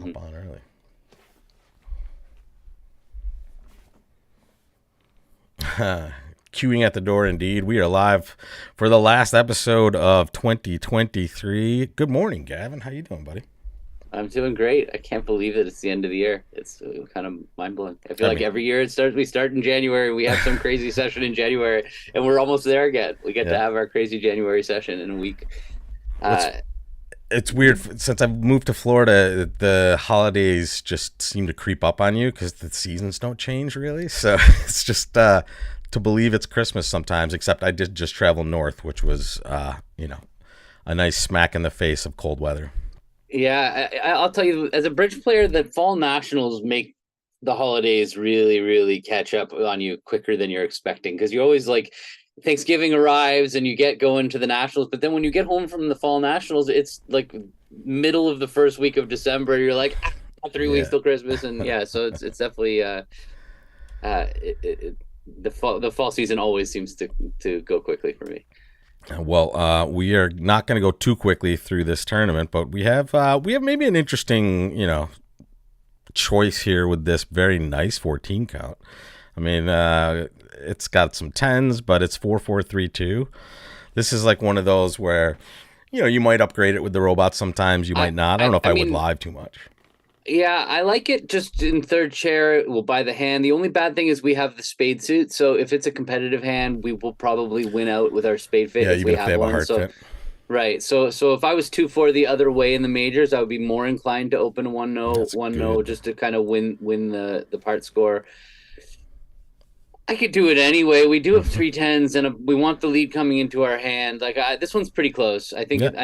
Hop on early. Queuing at the door, indeed. We are live for the last episode of 2023. Good morning, Gavin. How you doing, buddy? I'm doing great. I can't believe that it's the end of the year. It's kind of mind blowing. I feel like every year we start in January. We have some crazy session in January, and we're almost there again. We get to have our crazy January session in a week. It's weird. Since I've moved to Florida, the holidays just seem to creep up on you because the seasons don't change really. So it's just to believe it's Christmas sometimes, except I did just travel north, which was, a nice smack in the face of cold weather. Yeah, I'll tell you, as a bridge player, the fall nationals make the holidays really, really catch up on you quicker than you're expecting, because you always like Thanksgiving arrives and you get going to the nationals, but then when you get home from the fall nationals, it's like middle of the first week of December. You're like 3 weeks till Christmas, and so it's definitely the fall season always seems to go quickly for me. Well, we are not going to go too quickly through this tournament, but we have maybe an interesting, choice here with this very nice 14 count. I mean, it's got some 10s, but it's 4-4-3-2. This is like one of those where, you might upgrade it with the robots sometimes. You might not. I don't know if I would live too much. Yeah, I like it just in third chair. We'll buy the hand. The only bad thing is we have the spade suit. So if it's a competitive hand, we will probably win out with our spade fit. Yeah, if even we if they have a heart fit. Right. So if I was 2-4 the other way in the majors, I would be more inclined to open a 1-0 just to kind of win the part score. I could do it anyway. We do have 3 10s, and we want the lead coming into our hand. Like this one's pretty close. I think that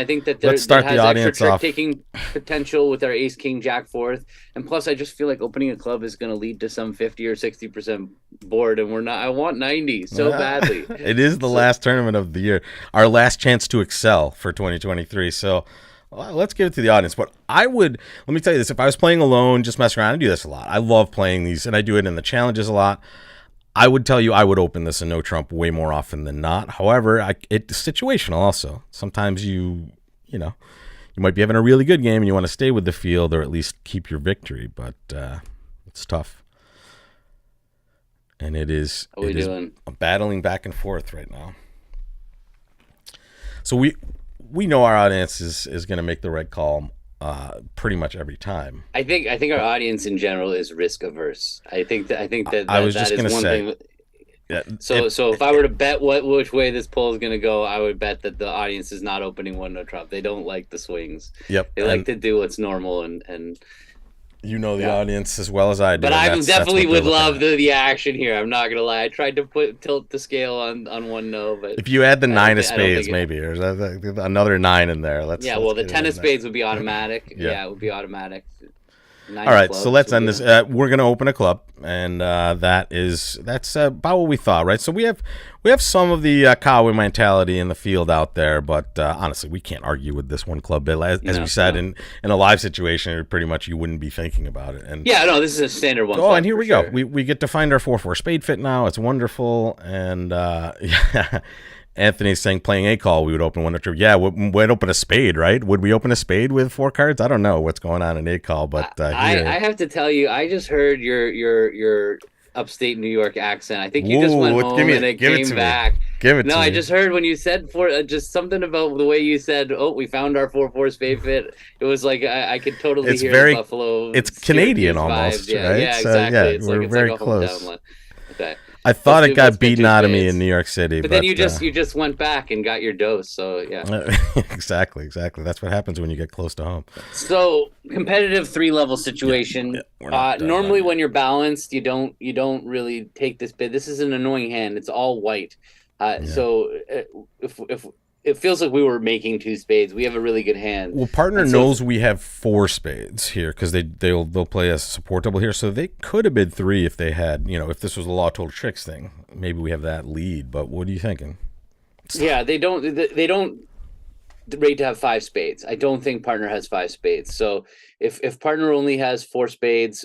there, Let's start has the audience extra off. trick-taking potential with our Ace King Jack fourth, and plus I just feel like opening a club is going to lead to some 50 or 60% board, and we're not. I want 90 so badly. It is the last tournament of the year, our last chance to excel for 2023. So. Well, let's give it to the audience. But let me tell you this, if I was playing alone, just mess around, I do this a lot. I love playing these, and I do it in the challenges a lot. I would tell you I would open this in no trump way more often than not. However, it's situational also. Sometimes you might be having a really good game and you want to stay with the field or at least keep your victory, but it's tough. And it is battling back and forth right now. So we know our audience is going to make the right call pretty much every time. I think our audience in general is risk averse. I think that I was just is going to one say. thing. Yeah, so if I were to bet which way this poll is going to go, I would bet that the audience is not opening 1-0 trump. They don't like the swings. Yep. They like to do what's normal and the audience as well as I do. But I definitely would love the action here. I'm not gonna lie. I tried to tilt the scale on 1-0, but if you add the 9 of spades, maybe or another 9 in there. Let's the 10 of spades would be automatic. Yeah, it would be automatic. All right, so let's end this. We're gonna open a club, and that's about what we thought, right? So we have some of the cowboy mentality in the field out there, but honestly, we can't argue with this one club bit. As we said, in a live situation, pretty much you wouldn't be thinking about it. And this is a standard one. Oh, and here we go. We get to find our 4-4 spade fit now. It's wonderful, and Anthony's saying playing a call, we would open 1-2. Yeah, we'd open a spade, right? Would we open a spade with 4 cards? I don't know what's going on in a call, but I have to tell you, I just heard your upstate New York accent. I think you just went home and it came back. Give it to me. No, I just heard when you said just something about the way you said, "Oh, we found our 4-4 spade fit." It was like I could totally hear the Buffalo. It's Canadian almost, vibes. Right? Yeah, exactly. So, we're very close. Okay. I thought it got beaten out of me in New York City, but then you just went back and got your dose. So yeah, exactly. That's what happens when you get close to home. So competitive 3-level situation. Normally, when you're balanced, you don't really take this bid. This is an annoying hand. It's all white. So if it feels like we were making 2 spades, we have a really good hand. Well, partner knows we have 4 spades here because they'll play a support double here, so they could have bid 3 if they had, if this was a law total tricks thing. Maybe we have that lead, but what are you thinking? Yeah, they don't rate to have 5 spades. I don't think partner has 5 spades. So if partner only has 4 spades,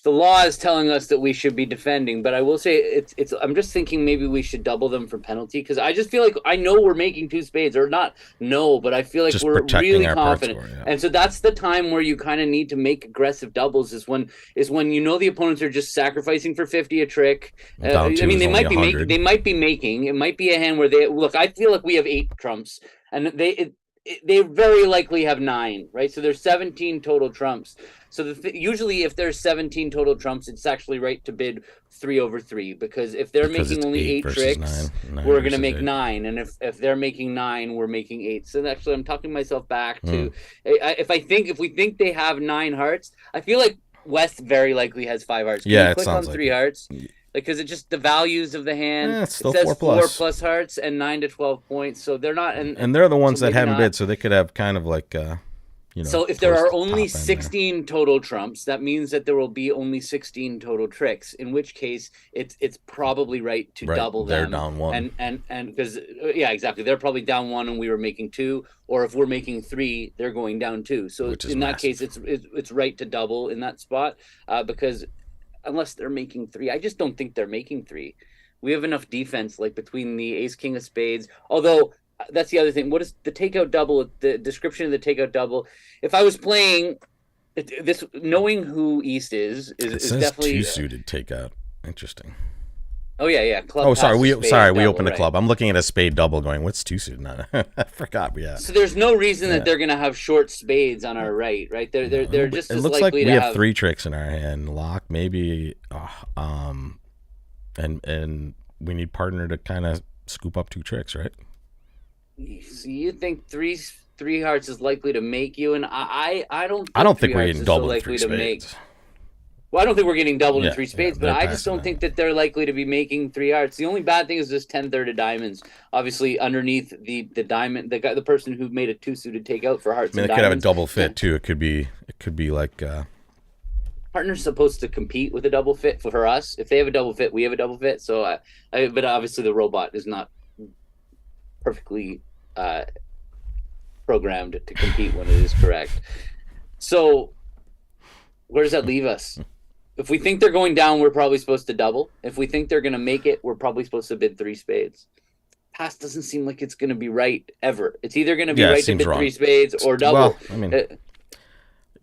the law is telling us that we should be defending. But I will say it's I'm just thinking maybe we should double them for penalty, because I just feel like I know we're making 2 spades, or not no, but I feel like Just we're protecting really our confident. part score, yeah. And so that's the time where you kind of need to make aggressive doubles, is when you know the opponents are just sacrificing for 50 a trick. Down two I mean, is they only might be 100. making it might be a hand where they look. I feel like we have 8 trumps, and they very likely have 9, right? So there's 17 total trumps. So usually if there's 17 total trumps, it's actually right to bid 3 over 3, because if they're making only 8 tricks, we're going to make 9. And if they're making 9, we're making 8. So actually I'm talking myself back to, if we think they have 9 hearts, I feel like West very likely has 5 hearts. Can you click on 3 hearts? Because it just, the values of the hand, it says 4 plus hearts and 9 to 12 points. So they're not, and they're the ones that haven't bid, so they could have kind of like, so if there are only 16 total trumps, that means that there will be only 16 total tricks. In which case, it's probably right to double them. They're down 1, and because yeah, exactly, they're probably down 1 and we were making 2, or if we're making 3, they're going down 2. So in that case, it's right to double in that spot, because unless they're making 3, I just don't think they're making 3. We have enough defense, like between the ace king of spades. Although that's the other thing. What is the takeout double? The description of the takeout double. If I was playing this, knowing who East is definitely 2 suited takeout. Interesting. Oh yeah. Club. Oh, sorry. We opened the club. I'm looking at a spade double, going, what's 2 suited? I forgot. Yeah. So there's no reason that they're gonna have short spades on our right. They're just. It looks like we have 3 tricks in our hand. Lock, maybe. And we need partner to kind of scoop up 2 tricks, right? So you think 3 hearts is likely to make you, and I don't. I don't think we're getting doubled in 3 spades. Well, I don't think we're getting doubled in 3 spades, but I just don't think that they're likely to be making 3 hearts. The only bad thing is this 10-3 of diamonds. Obviously, underneath the diamond, the person who made a 2 suited takeout for hearts. I mean, they could have a double fit too. It could be like. Partner's supposed to compete with a double fit for us. If they have a double fit, we have a double fit. So, but obviously the robot is not perfectly programmed to compete when it is correct. So where does that leave us? If we think they're going down, we're probably supposed to double. If we think they're going to make it, we're probably supposed to bid 3 spades. Pass doesn't seem like it's going to be right ever. It's either going to be right to bid 3 spades or double. Well, I mean,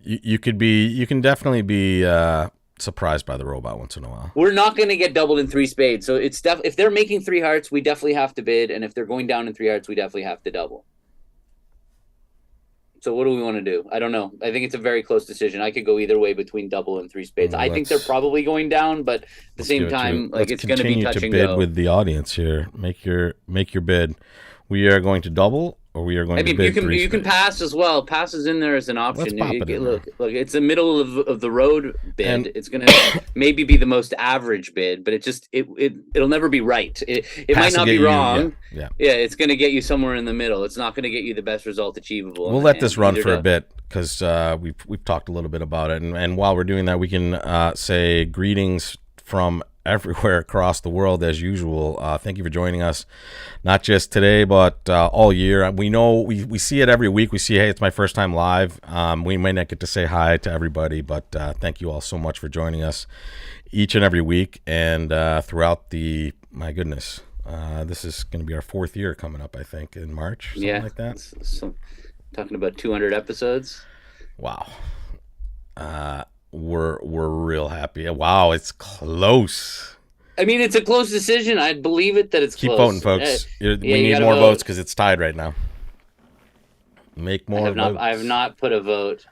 you can definitely be surprised by the robot once in a while. We're not going to get doubled in 3 spades. So it's if they're making 3 hearts, we definitely have to bid. And if they're going down in 3 hearts, we definitely have to double. So what do we want to do? I don't know. I think it's a very close decision. I could go either way between double and 3 spades. I think they're probably going down, but at the same time, like, it's going to be touch and go. Continue to bid with the audience here. Make your bid. We are going to double, or we are going to bid 3 spades. You can pass as well. Pass is in there as an option. Let's pop it in look, it's the middle of the road bid. And it's going to maybe be the most average bid, but it'll never be right. It might not be wrong. Yeah, it's going to get you somewhere in the middle. It's not going to get you the best result achievable. We'll let this run for a bit, because we've talked a little bit about it, and while we're doing that, we can say greetings from everywhere across the world as usual. Thank you for joining us, not just today but all year. We know we see it every week. We see, hey, it's my first time live. We may not get to say hi to everybody, but thank you all so much for joining us each and every week, and throughout my goodness, this is going to be our 4th year coming up, I think, in March, something like that. So, talking about 200 episodes. Wow. We're real happy. Wow, it's close. I mean, it's a close decision. I'd believe it that it's Keep close. Voting, folks. We need more votes, because it's tied right now. Make more votes. I have not put a vote.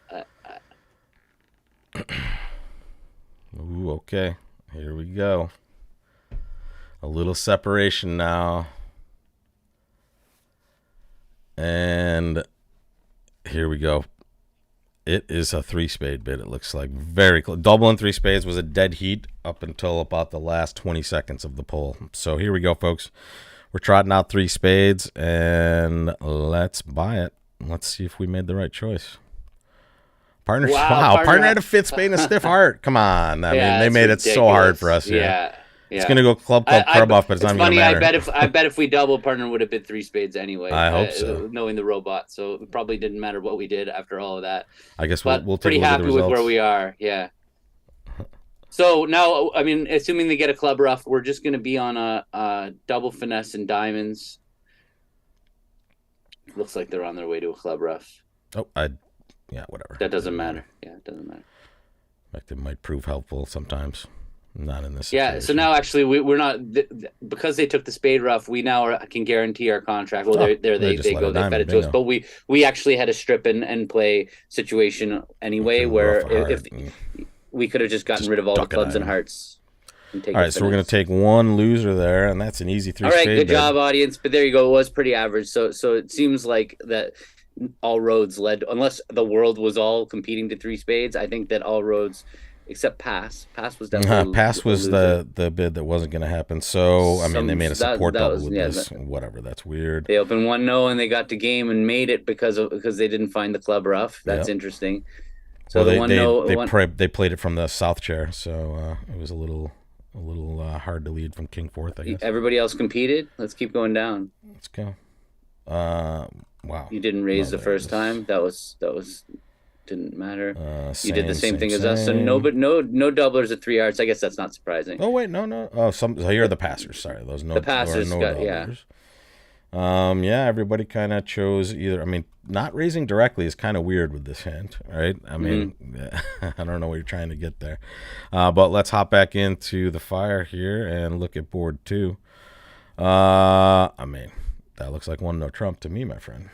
Ooh, okay. Here we go. A little separation now. And here we go. It is a 3 spade bid. It looks like very close. Double and 3 spades was a dead heat up until about the last 20 seconds of the poll. So here we go, folks. We're trotting out 3 spades, and let's buy it. Let's see if we made the right choice. Partner, wow, partner had a 5th spade and a stiff heart. Come on. I mean, they made it so hard for us here. It's Yeah. gonna go club club off, but it's It's not gonna funny. matter. I bet if we double, partner would have been three spades anyway. I hope so. Knowing the robot, so it probably didn't matter what we did after all of that. I guess But we'll take a pretty look at the happy with where results. we are. Yeah. So now, I mean, assuming they get a club rough, we're just going to be on a double finesse and diamonds. Looks like they're on their way to a club rough. Oh, yeah, whatever. That doesn't matter. Yeah, it doesn't matter. In fact, it might prove helpful sometimes. Not in this Yeah, situation. so now actually we're not because they took the spade rough. We now can guarantee our contract. Well, they go, they fed it to us, but we actually had a strip and play situation anyway, where if we could have just gotten rid of all the clubs and hearts. All right, so we're gonna take one loser there, and that's an easy three. All right, good job, audience. But there you go. It was pretty average. So it seems like that all roads led, unless the world was all competing to three spades. I think that all roads. Except pass was definitely pass was the bid that wasn't going to happen. So I mean, they made a support double with this. Whatever, that's weird. They opened 1-0 and they got to game and made it because they didn't find the club rough. That's interesting. So they played it from the south chair, so it was a little hard to lead from king fourth. I guess everybody else competed. Let's keep going down. Let's go. Wow. You didn't raise the first time. That was. Didn't matter. You did the same thing as us. So no doublers at 3 yards. I guess that's not surprising. Oh wait, no. Oh, so you're the passers. Sorry, the passers got doublers. Yeah. Everybody kind of chose either. I mean, not raising directly is kind of weird with this hand, right? I mean, I don't know what you're trying to get there. But let's hop back into the fire here and look at board 2. I mean, that looks like 1-0 trump to me, my friend.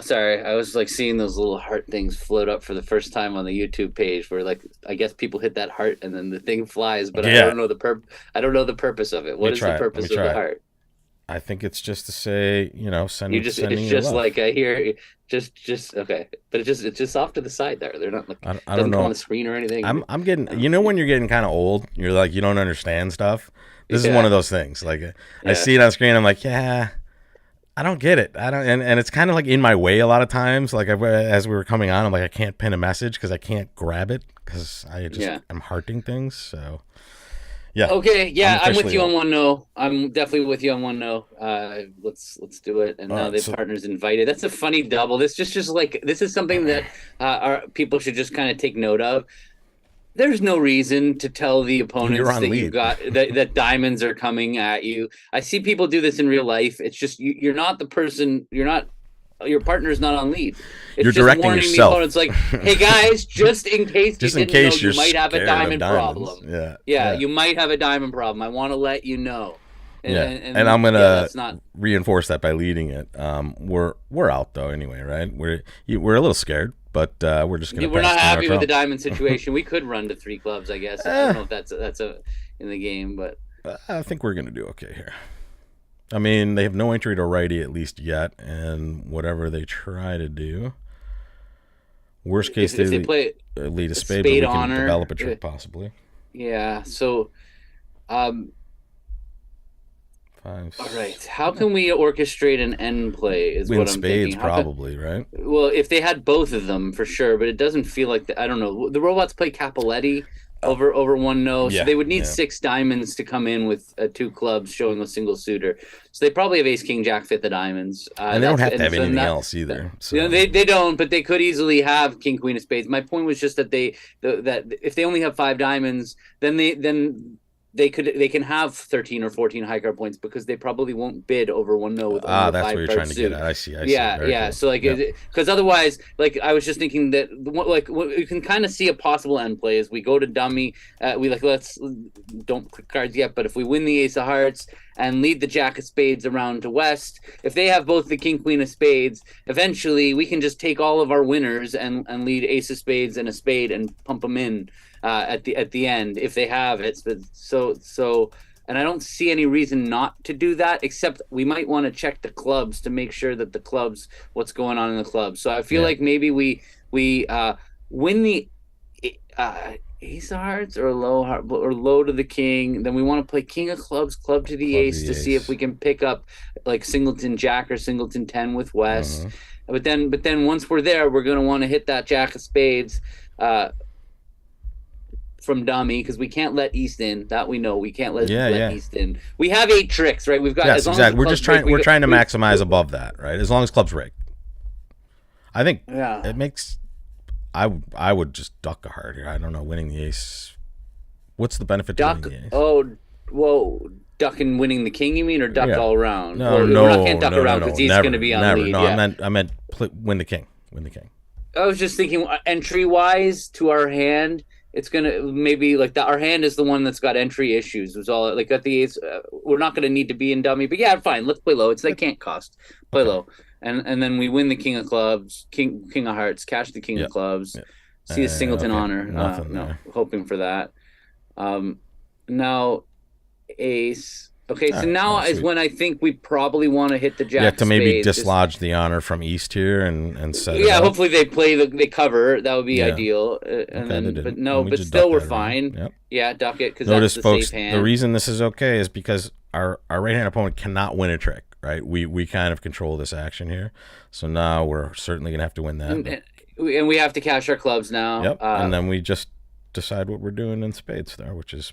Sorry, I was like seeing those little heart things float up for the first time on the YouTube page, where like I guess people hit that heart and then the thing flies, but I don't know the I don't know the purpose of it. What is the purpose of the heart? I think it's just to say, send. It's just like I hear, just okay, but it's just off to the side there. They're not like I don't know on the screen or anything. I'm getting, when you're getting kind of old, you're like you don't understand stuff. This is one of those things. Like I see it on screen, I'm like, yeah. I don't get it. I don't, and it's kind of like in my way a lot of times. Like as we were coming on, I'm like I can't pin a message because I can't grab it because I'm hearting things. So yeah. Okay. Yeah, I'm with you on 1-0. I'm definitely with you on 1-0. Let's do it. And now the partners invited. That's a funny double. This just like this is something that our people should just kind of take note of. There's no reason to tell the opponents that you got that diamonds are coming at you. I see people do this in real life. It's just you're not the person. You're not. Your partner's not on lead. It's you're just directing warning yourself. The opponents like, hey guys, just in case you might have a diamond problem. Yeah, you might have a diamond problem. I want to let you know. And I'm gonna reinforce that by leading it. We're out though anyway, right? We're a little scared. But we're just gonna. We're not happy with the diamond situation. We could run to 3 clubs, I guess. I don't know if that's in the game, but I think we're gonna do okay here. I mean, they have no entry to righty at least yet, and whatever they try to do, worst case they lead a spade, but we can develop a trick possibly. Yeah. So, all right. How can we orchestrate an end play? Is what I'm spades thinking. Probably, right? Well, if they had both of them for sure, but it doesn't feel like I don't know. The robots play Capoletti over 1-0, so they would need 6 diamonds to come in with 2 clubs showing a single suitor. So they probably have ace king jack fit the diamonds, and they don't have to have anything else either. So. They don't, but they could easily have king queen of spades. My point was just that that if they only have 5 diamonds, then they can have 13 or 14 high card points because they probably won't bid over 1-0 with that's what you're trying to get at. I see. Yeah. Cool. So like, because otherwise, like I was just thinking that like you can kind of see a possible end play is we go to dummy. Let's don't click cards yet, but if we win the ace of hearts and lead the jack of spades around to west, if they have both the king queen of spades, eventually we can just take all of our winners and lead ace of spades and a spade and pump them in. At the end, if they have it, so, and I don't see any reason not to do that. Except we might want to check the clubs to make sure that what's going on in the clubs. So I feel like maybe we win the ace of hearts or low to the king. Then we want to play king of clubs, club to the ace to see if we can pick up like singleton jack or singleton 10 with west. But then once we're there, we're going to want to hit that jack of spades. from dummy because we can't let East in. That we know we can't let Yeah. East in. We have 8 tricks, right? We've got Yes, as long exactly. as We're trying to maximize above that, right? As long as clubs rig. I think Yeah. it makes. I would just duck a heart here. I don't know, winning the ace. What's the benefit to Duck. winning the ace? Oh, whoa. Duck and winning the king, you mean, or duck Yeah. all around? No, Well, we're not can't duck around because he's never, going to be on never. lead. No, Yeah. I meant win the king. Win the king. I was just thinking entry wise to our hand. It's gonna maybe like that. Our hand is the one that's got entry issues. It was all like at the ace. We're not gonna need to be in dummy, but yeah, fine. Let's play low. They can't cost. Play low, and then we win the king of clubs, king of hearts, cash the king of clubs. Yep. See a singleton honor. Nothing no, there. hoping for that. Now ace. Okay, so right, now is sweet. when I think we probably want to hit the jack. Yeah, to maybe spades. dislodge the honor from East here and set it Yeah, up. hopefully they they cover. That would be Yeah. ideal. Okay, And they then, didn't. but no, We but just still ducked we're that fine. around. Yep. Yeah, duck it because Notice, that's the folks, safe hand. the reason this is okay is because our right-hand opponent cannot win a trick, right? We kind of control this action here. So now we're certainly going to have to win that. and we have to cash our clubs now. Yep, and then we just decide what we're doing in spades there, which is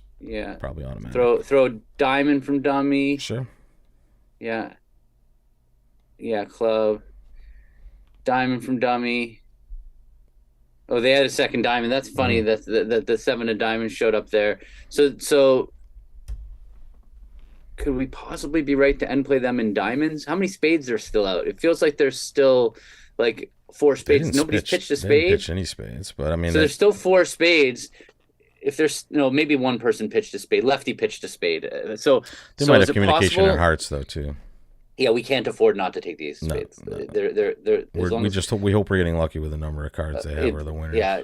probably automatic. Throw a diamond from dummy. Sure. Yeah, club. Diamond from dummy. Oh, they had a second diamond. That's funny that the 7 of diamonds showed up there. So could we possibly be right to end play them in diamonds? How many spades are still out? It feels like there's still like 4 spades. Nobody's pitched a spade. They didn't pitch any spades, but I mean, so there's still 4 spades. If there's maybe one person pitched a spade, lefty pitched a spade. So they might have is it communication possible? in hearts though too. Yeah, we can't afford not to take these spades. No. We hope we're getting lucky with the number of cards they have or the winners. Yeah.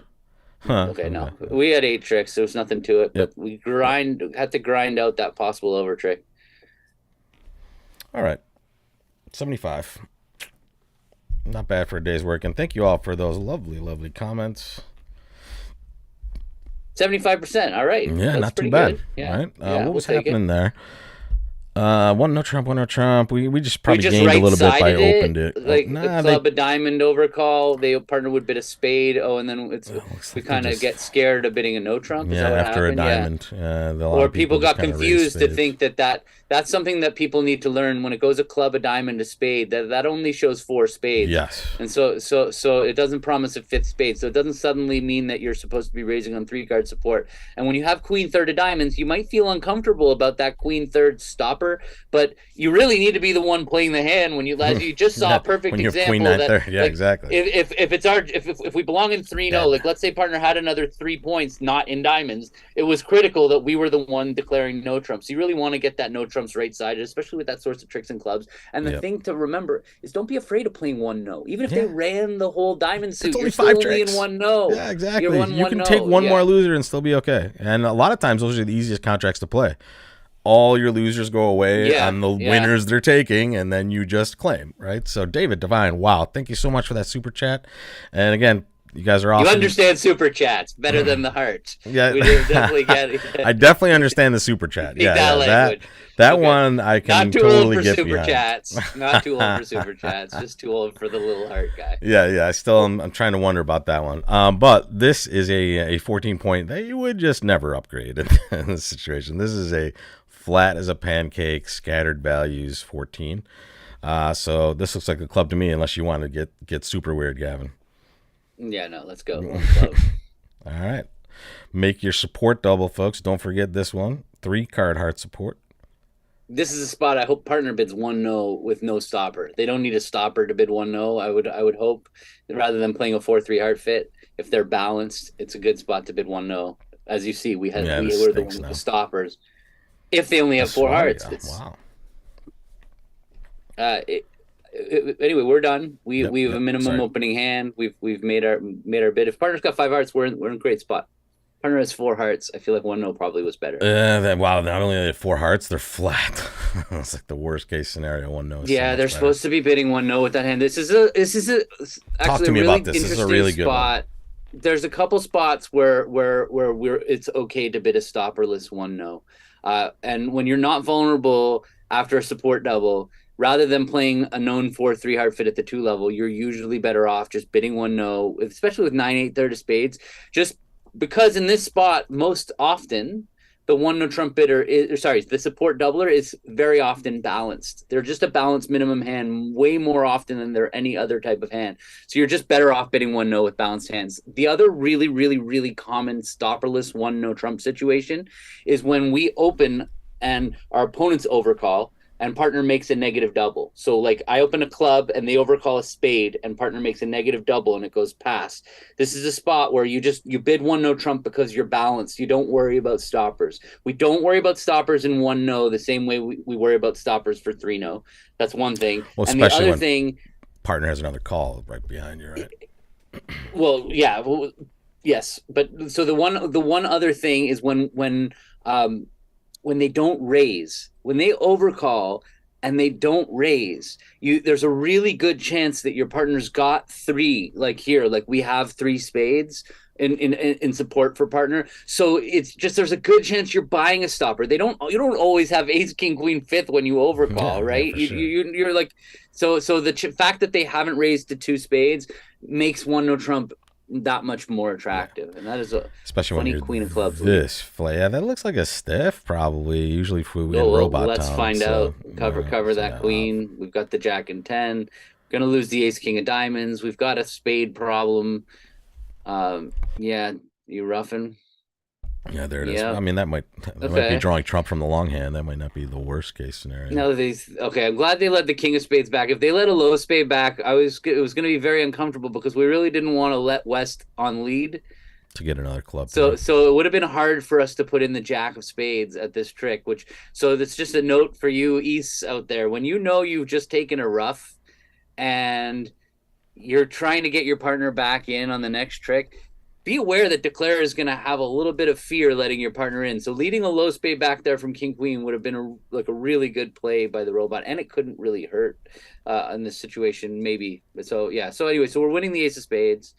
Huh, okay, no. We had 8 tricks. There was nothing to it. Yep. But we had to grind out that possible over trick. All right. 75. Not bad for a day's work. And thank you all for those lovely, lovely comments. 75%. All right. Yeah, that's not too pretty bad. Good. Yeah. Right? Yeah, what was happening there? One no Trump. We just probably just gained a little bit by opened it. Like the club a diamond overcall. They partner with bid a spade. Oh, and then we kind of get scared of bidding a no Trump. Is that what after happened? a diamond. Yeah. Or people got confused to think that's something that people need to learn when it goes a club, a diamond, a spade. That only shows 4 spades. Yes. And so it doesn't promise a 5th spade. So it doesn't suddenly mean that you're supposed to be raising on 3-card support. And when you have queen third of diamonds, you might feel uncomfortable about that queen third stopper, but you really need to be the one playing the hand when as you just saw a perfect example queen that there. Yeah, like, exactly. If we belong in 3-0, like let's say partner had another 3 points not in diamonds, it was critical that we were the one declaring no trumps. You really want to get that no trumps right sided, especially with that sorts of tricks and clubs. And the thing to remember is don't be afraid of playing 1-0. Even if they ran the whole diamond suit, you're still only in 1-0. Yeah, exactly. You can take one more loser and still be okay. And a lot of times those are the easiest contracts to play. All your losers go away on the winners they're taking, and then you just claim, right? So David Devine, wow, thank you so much for that super chat. And again, you guys are awesome. You understand super chats better than the heart. Yeah, we definitely get it. I definitely understand the super chat. That one I can totally get behind. Not too old for super chats. Not too old for super chats. Just too old for the little heart guy. Yeah. I'm trying to wonder about that one. But this is a 14 point that you would just never upgrade in this situation. This is a flat as a pancake, scattered values 14. So this looks like a club to me, unless you want to get super weird, Gavin. Yeah, no, let's go. All right. Make your support double, folks. Don't forget this one. 3-card heart support. This is a spot I hope partner bids 1-0 with no stopper. They don't need a stopper to bid 1-0. I would hope, rather than playing a 4-3 heart fit. If they're balanced, it's a good spot to bid 1-0. As you see, we were the ones with the stoppers. If they only have 4 hearts. Wow. Anyway, we're done. We have a minimum opening hand. We've made our bid. If partner's got 5 hearts, we're in a great spot. Partner has 4 hearts. I feel like 1-0 probably was better. Wow, not only are they 4 hearts, they're flat. It's like the worst case scenario. 1-0. Yeah, they're supposed to be bidding 1-0 with that hand. This is actually a really interesting spot. There's a couple spots where it's okay to bid a stopperless 1-0. And when you're not vulnerable after a support double, rather than playing a known 4-3 hard fit at the 2 level, you're usually better off just bidding 1-0, especially with 9-8 third of spades. Just because in this spot, most often the one no trump bidder is, sorry, the support doubler is very often balanced. They're just a balanced minimum hand way more often than they're any other type of hand. So you're just better off bidding one no with balanced hands. The other really, really, really common stopperless one no trump situation is when we open and our opponents overcall and partner makes a negative double. So like I open a club and they overcall a spade and partner makes a negative double and it goes past. This is a spot where you bid one no trump because you're balanced. You don't worry about stoppers. We don't worry about stoppers in one no the same way we worry about stoppers for three no. That's one thing. Well, and the especially other when thing, partner has another call right behind you, right? well, yeah, yes, but so the one other thing is when they don't raise, when they overcall and they don't raise, there's a really good chance that your partner's got three, like here, like we have three spades in support for partner. So it's just, there's a good chance you're buying a stopper. You don't always have ace, king, queen, fifth when you overcall, Yeah, right? yeah, sure. You're like, so the fact that they haven't raised to two spades makes one no trump that much more attractive, and that is a especially funny when you're queen of clubs. Yeah, that looks like a stiff, probably. Usually, if we Oh, well, robot let's town, find so, out. Cover that queen. We've got the jack and 10. Gonna lose the ace king of diamonds. We've got a spade problem. You roughing. Yeah, there it is. Yeah. I mean, that might be drawing trump from the long hand. That might not be the worst case scenario. No, okay. I'm glad they let the king of spades back. If they let a low spade back, it was going to be very uncomfortable because we really didn't want to let West on lead to get another club. So it would have been hard for us to put in the jack of spades at this trick. So that's just a note for you East out there. When you know you've just taken a rough and you're trying to get your partner back in on the next trick, be aware that declare is going to have a little bit of fear letting your partner in. So leading a low spade back there from king queen would have been a really good play by the robot, and it couldn't really hurt in this situation, maybe. So yeah. So anyway, so we're winning the ace of spades.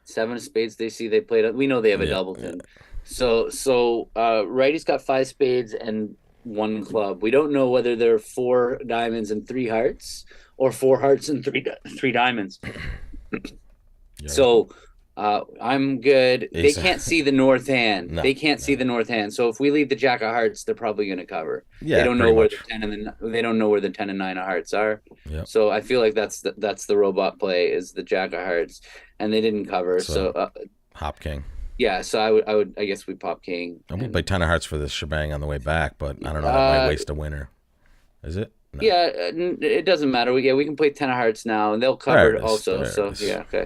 Seven of spades. They played. We know they have a doubleton. Yeah. So righty's got five spades and one club. We don't know whether they're four diamonds and three hearts or four hearts and three diamonds. Yeah. So I'm good. They can't see the north hand. No, they can't see the north hand. So if we leave the jack of hearts, they're probably going to cover. Yeah, they don't know where the 10 and they don't know where the 10 and 9 of hearts are. Yep. So I feel like that's the robot play is the jack of hearts, and they didn't cover. So hop king. Yeah, so I guess we pop king. And we'll play 10 of hearts for this shebang on the way back, but I don't know. That might waste a winner. Is it? No. Yeah, it doesn't matter. We can play 10 of hearts now, and they'll cover it also. So yeah, okay.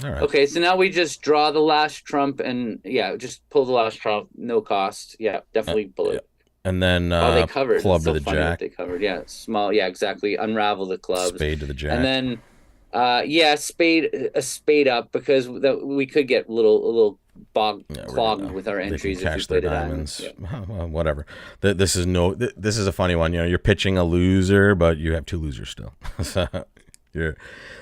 All right. Okay, so now we just draw the last trump and just pull the last trump, no cost. Yeah, definitely pull it. And then they covered. Club to the jack. They covered. Yeah, small. Yeah, exactly. Unravel the clubs. Spade to the jack. And then spade up because we could get a little clogged with our entries if we played a diamonds. Yeah. Well, whatever. This is a funny one. You're pitching a loser, but you have two losers still. So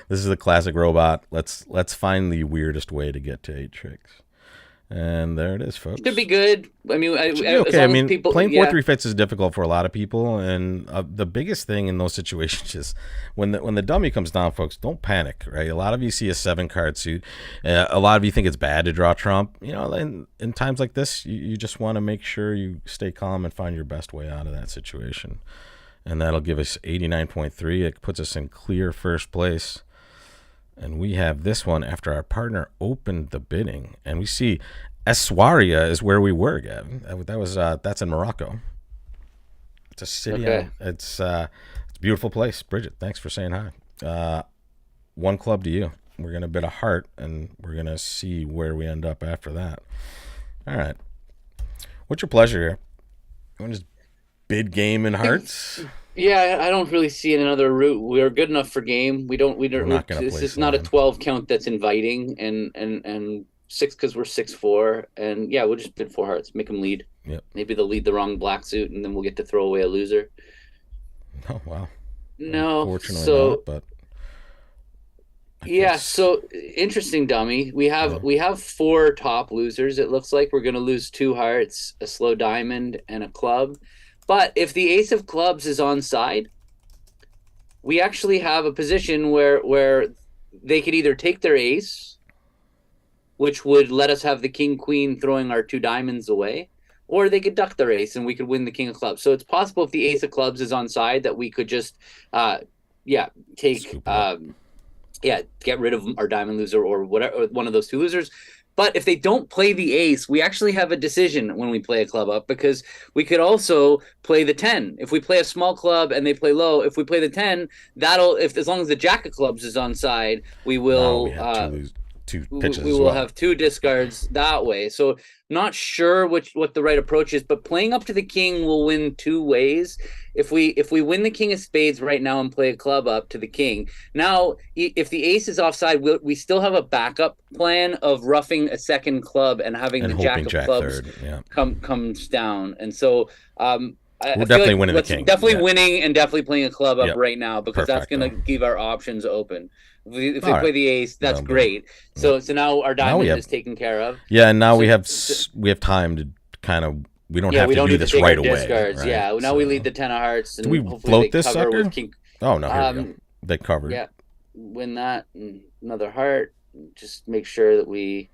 this is a classic robot. Let's find the weirdest way to get to 8 tricks. And there it is, folks. Could be good. I mean, okay. I mean, playing 4-3 fits is difficult for a lot of people, and the biggest thing in those situations is when the dummy comes down, folks. Don't panic, right? A lot of you see a 7-card suit. A lot of you think it's bad to draw trump. In times like this, you just want to make sure you stay calm and find your best way out of that situation, and that'll give us 89.3. It puts us in clear first place. And we have this one after our partner opened the bidding, and we see Essaouira is where we were, Gavin. That's in Morocco. It's a city. Okay. It's a beautiful place. Bridget, thanks for saying hi. One club to you. We're gonna bid a heart, and we're gonna see where we end up after that. All right. What's your pleasure here? You want to just bid game in hearts? Yeah, I don't really see another route. We're good enough for game. We're not gonna this is not a 12 count that's inviting, and 6 because we're 6-4, and we'll just bid 4 hearts, make them lead. Yep. Maybe they'll lead the wrong black suit, and then we'll get to throw away a loser. Oh wow. No, unfortunately not, but so interesting, dummy. We have 4 top losers. It looks like we're gonna lose 2 hearts, a slow diamond, and a club. But if the ace of clubs is on side, we actually have a position where they could either take their ace which would let us have the king queen throwing our 2 diamonds away, or they could duck their ace and we could win the king of clubs. So it's possible if the ace of clubs is on side that we could just take get rid of our diamond loser or whatever, or one of those 2 losers. But if they don't play the ace, we actually have a decision when we play a club up, because we could also play the 10. If we play a small club and they play low, if we play the 10, as long as the jack of clubs is on side, we will two pitches. We will have 2 discards that way. So not sure what the right approach is, but playing up to the king will win 2 ways. If we win the king of spades right now and play a club up to the king, now if the ace is offside, we still have a backup plan of roughing a second club and having the jack of clubs comes down. And so we're definitely winning the king. Definitely winning and definitely playing a club up right now, because that's going to give our options open. If we play the ace, that's great. So now our diamond is taken care of. Yeah, and now we have time to kind of. We don't have to do this right away. Right? Yeah, now we lead the 10 of hearts. And do we float this sucker? Oh no, here we go. They covered. Yeah, win that. And another heart. Just make sure that we.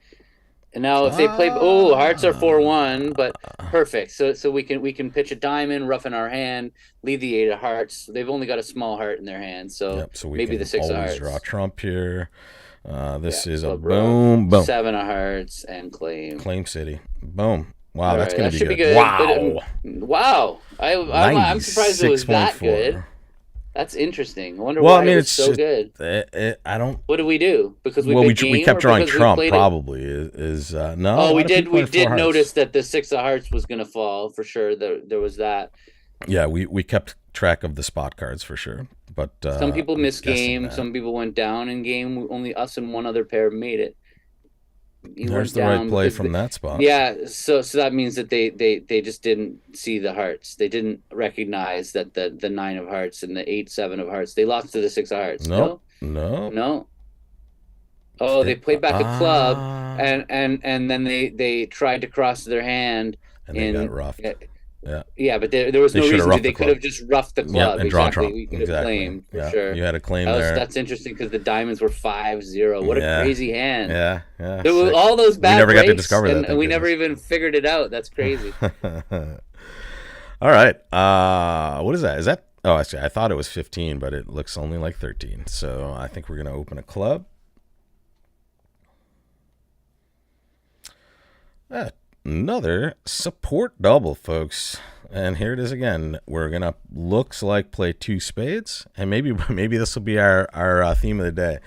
And now if they play, hearts are 4-1, but perfect. So we can pitch a diamond, rough in our hand, leave the 8 of hearts. They've only got a small heart in their hand, so we maybe the 6 of hearts. Draw trump here. This is a boom. 7 of hearts and claim city. Boom. Wow, that's going to be good. Wow. Wow. I'm surprised it was that good. That's interesting. I wonder why it's so good. What do we do? Because we kept drawing trump. Probably is no. Oh, we did notice that the 6 of hearts was going to fall for sure. There was that. Yeah, we kept track of the spot cards for sure. But some people missed game. Some people went down in game. Only us and one other pair made it. There's the right play from that spot. Yeah, so that means that they just didn't see the hearts. They didn't recognize that the 9 of hearts and the 8-7 of hearts. They lost to the 6 of hearts. No. Oh, they played back a club, and then they tried to cross their hand and they got roughed. Yeah, but there was no reason to. They could have just roughed the club. And draw trump. We could have claimed for sure. You had a claim there. That's interesting because the diamonds were 5-0. What a crazy hand. Yeah. There were all those bad. We never got to discover that, and we never even figured it out. That's crazy. All right. What is that? Is that? Oh, I see. I thought it was 15, but it looks only like 13. So I think we're gonna open a club. Another support double, folks, and here it is again. We're gonna looks like play 2 spades, and maybe this will be our theme of the day.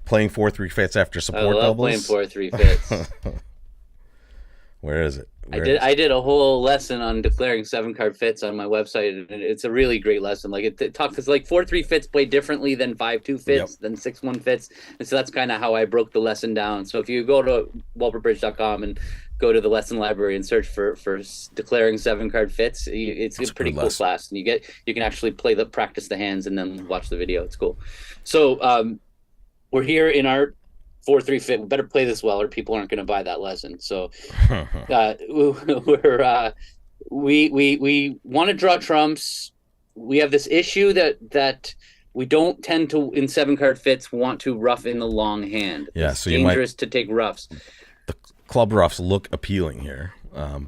Playing 4-3 fits after support doubles. Playing 4-3 fits. Where is it? I did a whole lesson on declaring 7-card fits on my website, and it's a really great lesson. Like it talks, because like 4-3 fits play differently than 5-2 fits, than 6-1 fits, and so that's kind of how I broke the lesson down. So if you go to walperbridge.com and go to the lesson library and search for declaring 7-card fits, it's a pretty cool class, and you can actually practice the hands and then watch the video. It's cool. So we're here in our 4-3 fit. We better play this well, or people aren't going to buy that lesson. So we want to draw trumps. We have this issue that we don't tend to, in 7-card fits, want to rough in the long hand. Yeah, it's dangerous to take roughs. The club roughs look appealing here,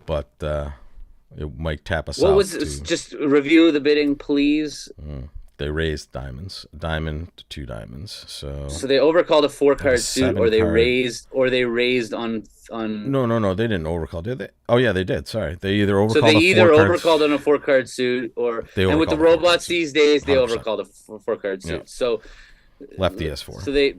but it might tap us out. Just review the bidding, please. They raised diamonds, diamond to 2 diamonds. So they overcalled a 4-card suit, or they raised on. No, they didn't overcall, did they? Oh yeah, they did. Sorry, they either overcalled. So they either overcalled on a 4-card suit, and with the robots these days, they 100%. Overcalled a 4-card suit. Yep. So lefty has 4. So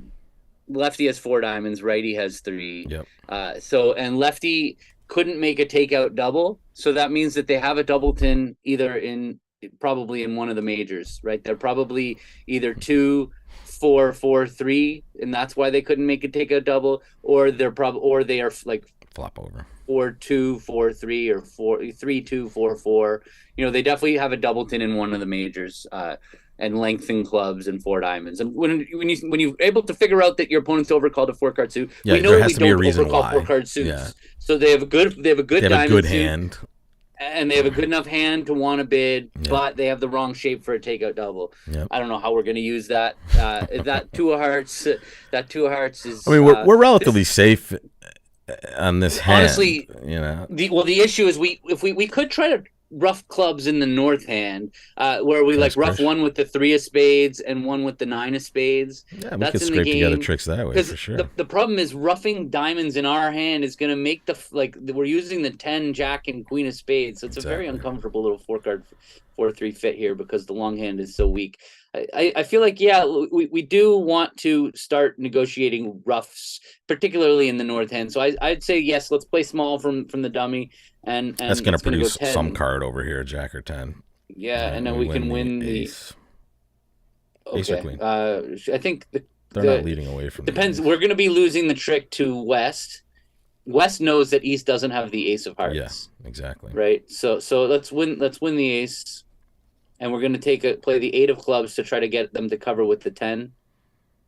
lefty has 4 diamonds, righty has 3. Yep. And lefty couldn't make a takeout double, so that means that they have a doubleton probably in one of the majors, right? They're probably either 2, 4, 4, 3, and that's why they couldn't make a takeout double, or they are like flop over 4, 2, 4, 3, or 4, 3, 2, 4, 4. They definitely have a doubleton in one of the majors, and lengthen clubs and 4 diamonds. And when you're able to figure out that your opponent's overcalled a 4-card suit, we know we don't overcall 4-card suits. Yeah. So they have a good diamond good suit. hand. and they have a good enough hand to want to bid, Yep. but they have the wrong shape for a takeout double. Yep. I don't know how we're going to use that. That two of hearts. That two of hearts is. I mean, we're relatively safe on this hand. Honestly, you know. The issue is we could try to rough clubs in the north hand, where we like rough one with the 3 of spades and one with the 9 of spades. Yeah, we That's could in scrape the together game. tricks that way for sure. The problem is roughing diamonds in our hand is going to make we're using the 10, jack, and queen of spades. So it's a very uncomfortable little 4-3 fit here because the long hand is so weak. I feel like, yeah, we do want to start negotiating roughs, particularly in the north hand. So I'd say, yes, let's play small from the dummy. And that's going to produce go some card over here, jack or 10. Yeah, and then we can win the ace. Okay. Ace or queen. I think they're not leading away from. Depends. We're going to be losing the trick to West. West knows that East doesn't have the ace of hearts. Yeah, exactly. Right. So let's win the ace, and we're going to play the 8 of clubs to try to get them to cover with the 10.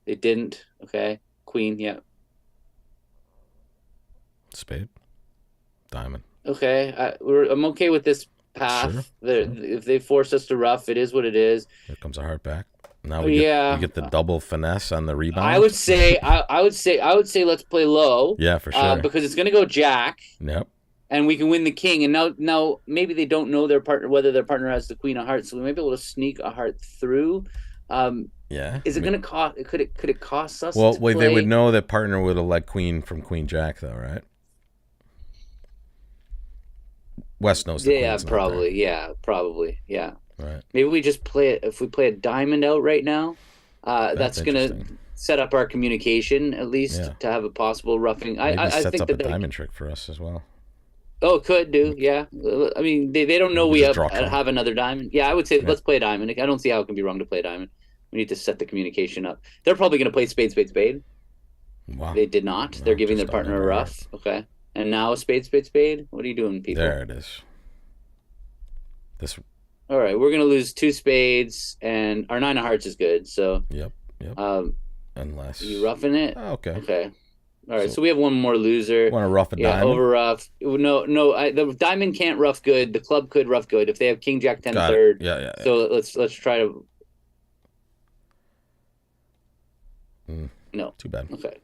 They didn't. Okay. Queen. Yeah. Spade. Diamond. Okay. I'm okay with this path. Sure. If they force us to rough, it is what it is. Here comes a heart back. Now we get the double finesse on the rebound. I would say let's play low. Yeah, for sure. Because it's going to go jack. Yep. And we can win the king. And now maybe they don't know whether their partner has the queen of hearts, so we might be able to sneak a heart through. Yeah. Is it going to cost? Could it cost us? Well, wait, they would know that partner would have led queen from queen jack, though, right? West knows the queen's probably. Yeah, probably. Yeah. Right. Maybe we just play it. If we play a diamond out right now, that's going to set up our communication at least to have a possible roughing. Maybe I sets think up a diamond trick for us as well. Oh, it could do. Yeah. I mean, they don't know we have another diamond. Yeah, I would say let's play a diamond. I don't see how it can be wrong to play a diamond. We need to set the communication up. They're probably going to play spade, spade, spade. Wow. They did not. They're giving their partner a rough. Okay. And now a spade, spade, spade. What are you doing, people? There it is. All right, we're gonna lose 2 spades, and our 9 of hearts is good. So. Yep. Unless you roughing it. Oh, okay. Okay. All right, so we have one more loser. Want to rough a diamond? Over rough. No. The diamond can't rough good. The club could rough good if they have king, jack, 10 third. Yeah. So let's try to. No. Too bad. Okay.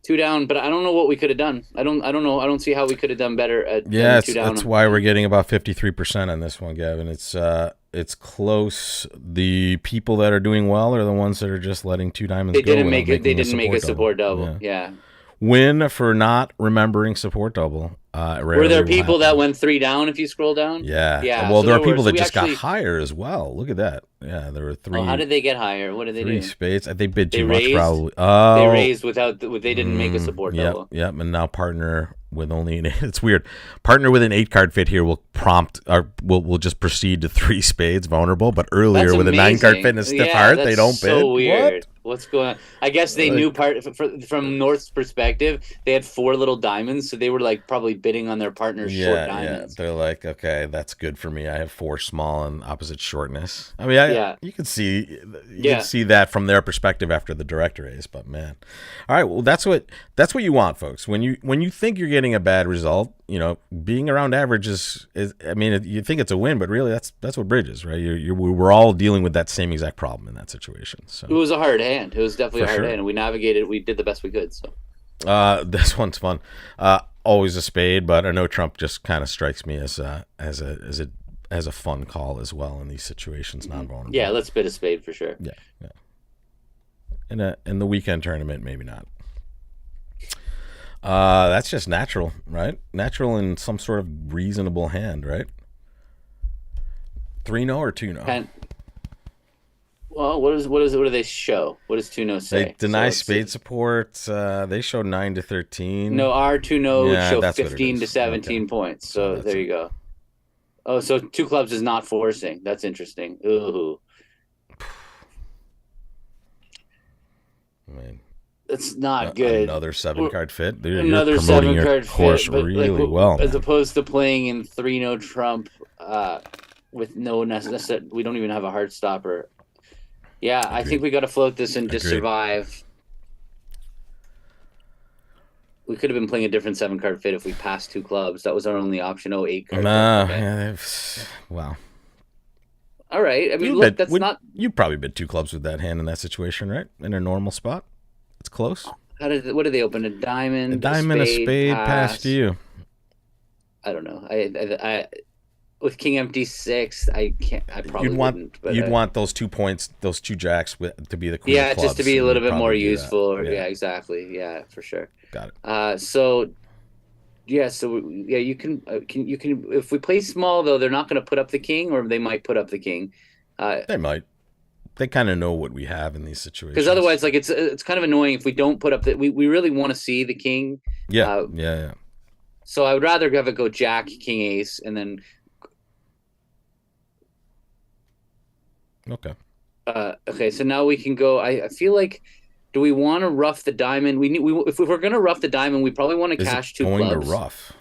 2 down, but I don't know what we could have done. I don't know. I don't see how we could have done better at 2 down. That's why we're getting about 53% on this one, Gavin. It's close. The people that are doing well are the ones that are just letting 2 diamonds go. They didn't make a support double. Yeah. Win for not remembering support double. Were there people that went 3 down if you scroll down? Yeah. Well, so there are people that just got higher as well. Look at that. Yeah, there were 3. Oh, how did they get higher? What did they do? 3 spades. They bid too much probably. Oh, they raised without. They didn't make a support double. Yep. And now partner with only it's weird. Partner with an 8 card fit here will prompt or will just proceed to 3 spades vulnerable. But earlier with a 9 card fit and a stiff heart, they don't bid. So weird. What's going on? I guess they knew from North's perspective, they had 4 little diamonds, so they were like probably bidding on their partner's short diamonds. They're like, okay, that's good for me. I have 4 small and opposite shortness. I mean, you can see that from their perspective after the direct raise, but man. All right, well that's what you want, folks. When you think you're getting a bad result, being around average is I mean, you think it's a win, but really that's what bridges, right? We're all dealing with that same exact problem in that situation. So it was a hard hand. It was definitely a hard hand, and we navigated. We did the best we could. So this one's fun. Always a spade, but I know Trump just kind of strikes me as a fun call as well in these situations, non-vulnerable. Yeah, let's bid a spade for sure. Yeah. In the weekend tournament, maybe not. That's just natural, right? Natural in some sort of reasonable hand, right? 3-0 or 2-0? Well, what do they show? What does 2-0 say? They deny spade support. They show 9 to 13. No, our 2-0 would show 15 to 17 points. So there you go. Oh, so 2 clubs is not forcing. That's interesting. Ooh. I mean, that's not good. Another 7 card fit. Another 7 card course fit, really well, as opposed to playing in 3-0 Trump with no necessary. We don't even have a heart stopper. Yeah, agreed. I think we got to float this and just survive. We could have been playing a different 7-card fit if we passed 2 clubs. That was our only option. Oh, 8-card fit. Okay. Yeah, wow. All right. I mean, look, that's not. You probably bid 2 clubs with that hand in that situation, right? In a normal spot, it's close. What did they open? A diamond, A diamond, a spade passed you. I don't know. I with king empty 6, I can't. I probably wouldn't. But you'd want those 2 points, those 2 jacks to be the queen of clubs. Just to be a little bit more useful. Yeah, exactly. Yeah, for sure. Got it. So you can if we play small though, they're not going to put up the king, or they might put up the king. They might. They kind of know what we have in these situations. Because otherwise, like it's kind of annoying if we don't put up that. We really want to see the king. Yeah. So I would rather have it go jack, king, ace, and then. Okay. Okay. So now we can go. I feel like. Do we want to rough the diamond? If we're going to rough the diamond, we probably want to cash 2 clubs. Going to rough?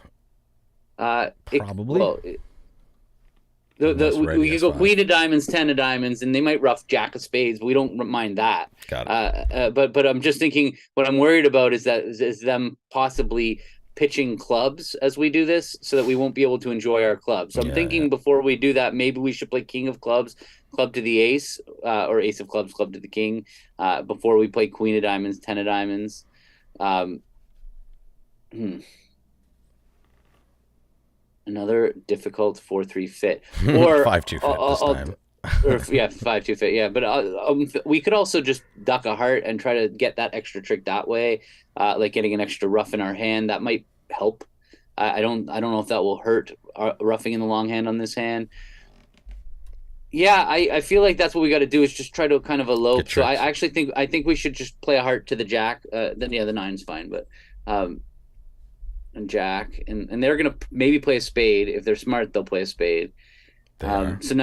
Probably. We could go queen of diamonds, 10 of diamonds, and they might rough jack of spades. But we don't mind that. Got it. But I'm just thinking. What I'm worried about is them possibly pitching clubs as we do this, so that we won't be able to enjoy our clubs. So I'm thinking before we do that, maybe we should play king of clubs, club to the ace, or ace of clubs, club to the king, before we play queen of diamonds, 10 of diamonds. Another difficult 4-3 fit, or 5-2 fit this time. Or 5-2 fit. Yeah, but we could also just duck a heart and try to get that extra trick that way, like getting an extra rough in our hand. That might help. I don't know if that will hurt roughing in the long hand on this hand. Yeah, I feel like that's what we got to do is just try to kind of elope. So I actually think we should just play a heart to the jack. Then the 9's fine, but and jack, and they're gonna maybe play a spade. If they're smart, they'll play a spade. So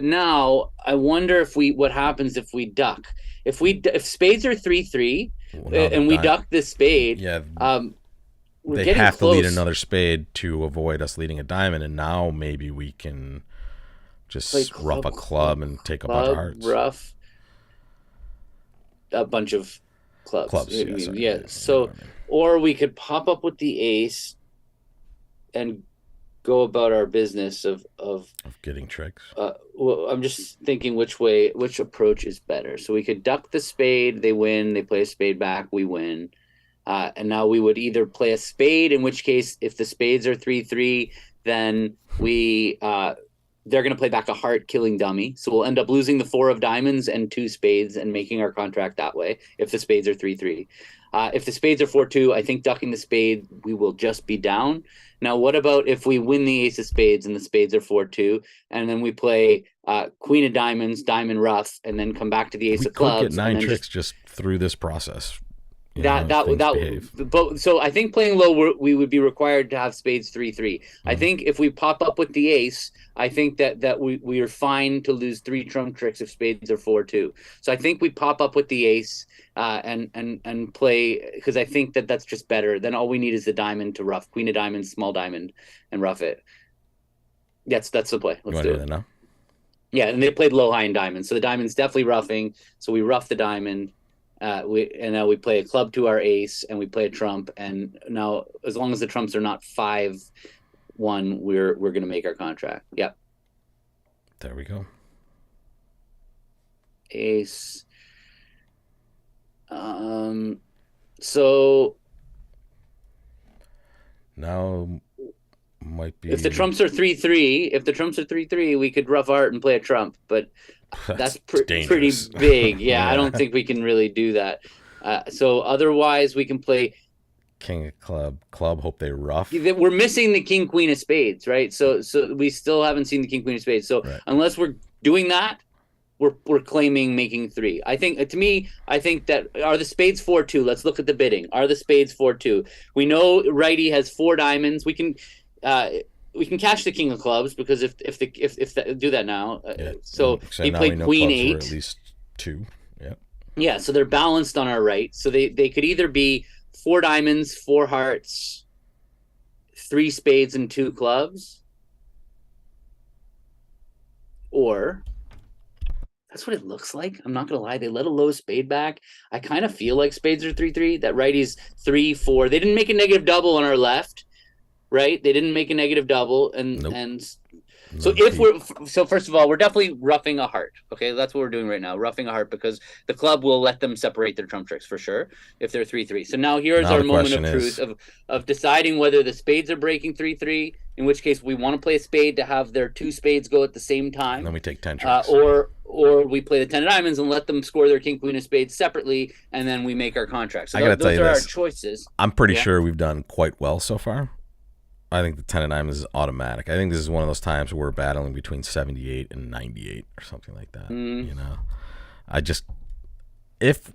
now I wonder what happens if we duck. If spades are 3-3 and we duck this spade, they have to lead another spade to avoid us leading a diamond, and now maybe we can just rough a club and take a bunch of hearts. Rough a bunch of clubs. So, or we could pop up with the ace and go about our business of getting tricks. Well, I'm just thinking which approach is better. So we could duck the spade, they win, they play a spade back, we win. And now we would either play a spade, in which case, if the spades are 3-3, then they're going to play back a heart, killing dummy. So we'll end up losing the 4 of diamonds and 2 spades and making our contract that way if the spades are 3-3. If the spades are 4-2, I think ducking the spade, we will just be down. Now, what about if we win the ace of spades and the spades are 4-2, and then we play queen of diamonds, diamond rough, and then come back to the ace of clubs? We could get 9 tricks just through this process. So I think playing low, we would be required to have spades 3-3. I think if we pop up with the ace, I think that we are fine to lose 3 trump tricks if spades are 4-2. So I think we pop up with the ace and play, because I think that's just better. Then all we need is the diamond to rough, queen of diamonds, small diamond, and rough it. That's the play. Let's do it now. Yeah, and they played low, high, and diamond. So the diamond's definitely roughing. So we rough the diamond. Now we play a club to our ace, and we play a trump. And now, as long as the trumps are not 5-1, we're going to make our contract. Yep. There we go. Ace. So now might be, if the trumps are 3-3, we could rough art and play a trump, but that's pretty big. Yeah, I don't think we can really do that. So otherwise, we can play king of club. Hope they rough. We're missing the king queen of spades, right? So we still haven't seen the king queen of spades. So unless we're doing that, we're claiming making 3. I think that are the spades 4-2. Let's look at the bidding. Are the spades 4-2? We know righty has 4 diamonds. We can cash the king of clubs, because if do that now. So they play queen 8. At least 2. Yeah. Yeah. So they're balanced on our right. So they could either be 4 diamonds, 4 hearts, 3 spades, and 2 clubs, or That's what it looks like. I'm not gonna lie. They let a low spade back. I kind of feel like spades are 3-3. That righty's 3-4. They didn't make a negative double on our left, right? They didn't make a negative double, and Nope. and so if we're so first of all, we're definitely roughing a heart. Okay, that's what we're doing right now, roughing a heart, because the club will let them separate their trump tricks for sure if they're 3-3. So now here's Now our the moment of question truth is, of deciding whether the spades are breaking 3-3, in which case we want to play a spade to have their two spades go at the same and time, then we take 10 tricks. or we play the 10 of diamonds and let them score their king queen of spades separately, and then we make our contract. So I gotta tell those you are this. our choices. I'm pretty Yeah. sure we've done quite well so far. I think the 10 of diamonds is automatic. I think this is one of those times where we're battling between 78 and 98 or something like that. You know, I just if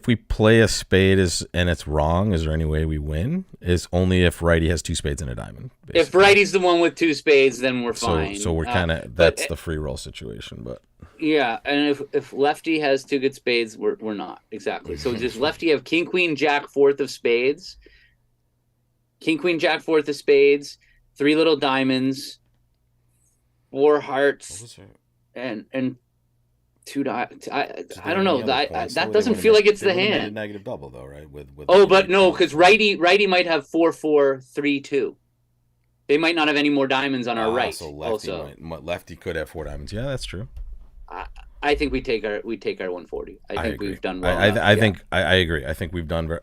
we play a spade and it's wrong, is there any way we win? Is only if righty has two spades and a diamond. Basically. If righty's the one with two spades, then we're fine. So we're kind of that's the free roll situation, but yeah, and if lefty has two good spades, we're not exactly. So just lefty have king queen jack fourth of spades. King, queen, jack, fourth of spades, three little diamonds, four hearts, and two diamonds. I don't know. That doesn't feel like it's the hand. Negative double though, right? With but no, because righty might have 4-4-3-2. They might not have any more diamonds on our right. So lefty could have four diamonds. Yeah, that's true. I think we take our 140. I think we've done well. I think I agree. I think we've done.